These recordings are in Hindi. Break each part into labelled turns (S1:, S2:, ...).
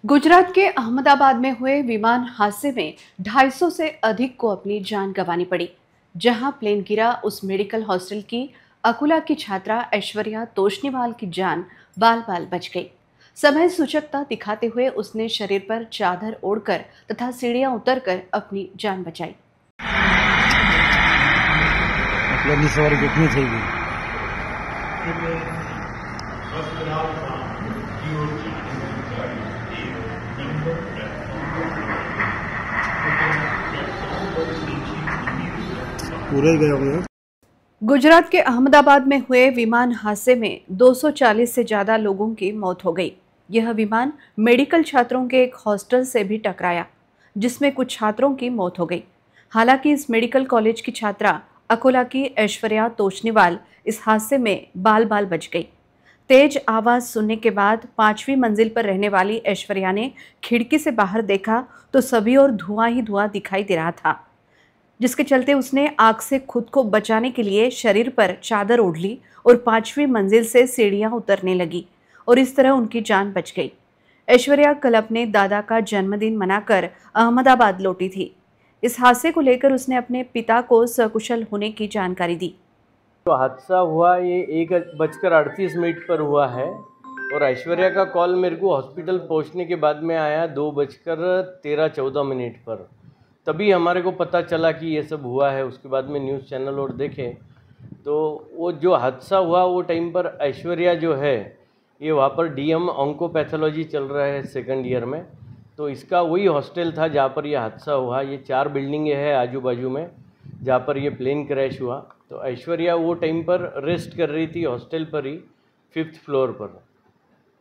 S1: गुजरात के अहमदाबाद में हुए विमान हादसे में 250 से अधिक को अपनी जान गंवानी पड़ी। जहां प्लेन गिरा, उस मेडिकल हॉस्टल की अकुला की छात्रा ऐश्वर्या तोष्णीवाल की जान बाल बाल बच गई। समय सूचकता दिखाते हुए उसने शरीर पर चादर ओढ़कर तथा सीढ़ियां उतरकर अपनी जान बचाई।
S2: पूरे गए होंगे।
S1: गुजरात के अहमदाबाद में हुए विमान हादसे में 240 से ज्यादा लोगों की मौत हो गई। यह विमान मेडिकल छात्रों के एक हॉस्टल से भी टकराया, जिसमें कुछ छात्रों की मौत हो गई। हालांकि इस मेडिकल कॉलेज की छात्रा अकोला की ऐश्वर्या तोष्णीवाल इस हादसे में बाल बाल बच गई। तेज आवाज सुनने के बाद 5वीं मंजिल पर रहने वाली ऐश्वर्या ने खिड़की से बाहर देखा तो सभी ओर धुआं ही धुआं दिखाई दे रहा था, जिसके चलते उसने आग से खुद को बचाने के लिए शरीर पर चादर ओढ़ ली और 5वीं मंजिल से सीढ़ियां उतरने लगी और इस तरह उनकी जान बच गई। ऐश्वर्या कल अपने दादा का जन्मदिन मनाकर अहमदाबाद लौटी थी। इस हादसे को लेकर उसने अपने पिता को सकुशल होने की जानकारी दी।
S3: तो हादसा हुआ ये 1:38 पर हुआ है और ऐश्वर्या का कॉल मेरे को हॉस्पिटल पहुंचने के बाद में आया 2:13-14 पर। तभी हमारे को पता चला कि ये सब हुआ है। उसके बाद में न्यूज़ चैनल और देखे तो वो जो हादसा हुआ वो टाइम पर ऐश्वर्या जो है ये वहाँ पर डीएम ऑन्कोपैथोलॉजी चल रहा है 2nd ईयर में, तो इसका वही हॉस्टल था जहाँ पर यह हादसा हुआ। ये 4 बिल्डिंगें हैं आजू बाजू में जहाँ पर ये प्लेन क्रैश हुआ। तो ऐश्वर्या वो टाइम पर रेस्ट कर रही थी हॉस्टल पर ही 5th फ्लोर पर।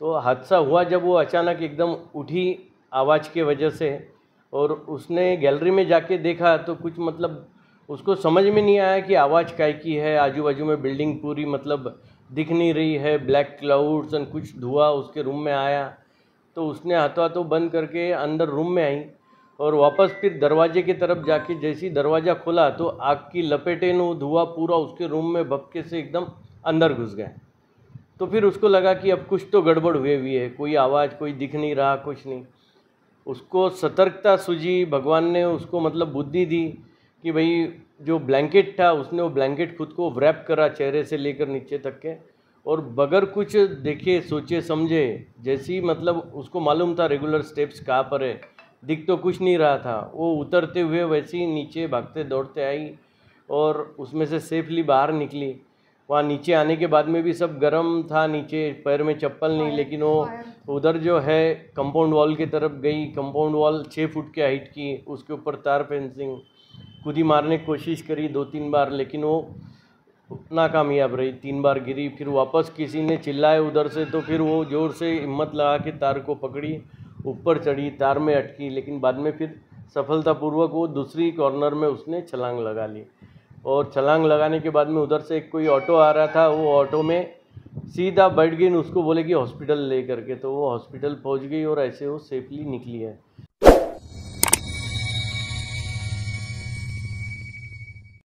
S3: तो हादसा हुआ जब वो अचानक एकदम उठी आवाज़ के वजह से और उसने गैलरी में जाके देखा तो कुछ मतलब उसको समझ में नहीं आया कि आवाज़ काय की है। आजू बाजू में बिल्डिंग पूरी मतलब दिख नहीं रही है, ब्लैक क्लाउड्स और कुछ धुआं उसके रूम में आया। तो उसने हाथों हाथों बंद करके अंदर रूम में आई और वापस फिर दरवाजे की तरफ जाके जैसे ही दरवाज़ा खोला तो आग की लपेटें वो धुआं पूरा उसके रूम में भपके से एकदम अंदर घुस गया। तो फिर उसको लगा कि अब कुछ तो गड़बड़ हुई है, कोई आवाज़ कोई दिख नहीं रहा, कुछ नहीं। उसको सतर्कता सूझी, भगवान ने उसको मतलब बुद्धि दी कि भाई जो ब्लैंकेट था उसने वो ब्लैंकेट खुद को रैप करा चेहरे से लेकर नीचे तक के और बगैर कुछ देखे सोचे समझे जैसी मतलब उसको मालूम था रेगुलर स्टेप्स कहाँ पर है, दिख तो कुछ नहीं रहा था। वो उतरते हुए वैसे ही नीचे भागते दौड़ते आई और उसमें से सेफली बाहर निकली। वहाँ नीचे आने के बाद में भी सब गर्म था, नीचे पैर में चप्पल नहीं, लेकिन वो उधर जो है कंपाउंड वॉल की तरफ गई। कंपाउंड वॉल 6 फुट के हाइट की, उसके ऊपर तार फेंसिंग कूदी मारने की कोशिश करी 2-3 बार, लेकिन वो नाकामयाब रही। 3 बार गिरी, फिर वापस किसी ने चिल्लाए उधर से तो फिर वो ज़ोर से हिम्मत लगा के तार को पकड़ी, ऊपर चढ़ी, तार में अटकी, लेकिन बाद में फिर सफलतापूर्वक वो दूसरी कॉर्नर में उसने छलांग लगा ली। और छलांग लगाने के बाद में उधर से कोई ऑटो आ रहा था, वो ऑटो में सीधा बैठ गई, उसको बोले कि हॉस्पिटल ले करके, तो वो हॉस्पिटल पहुंच गई और ऐसे वो सेफली निकली है।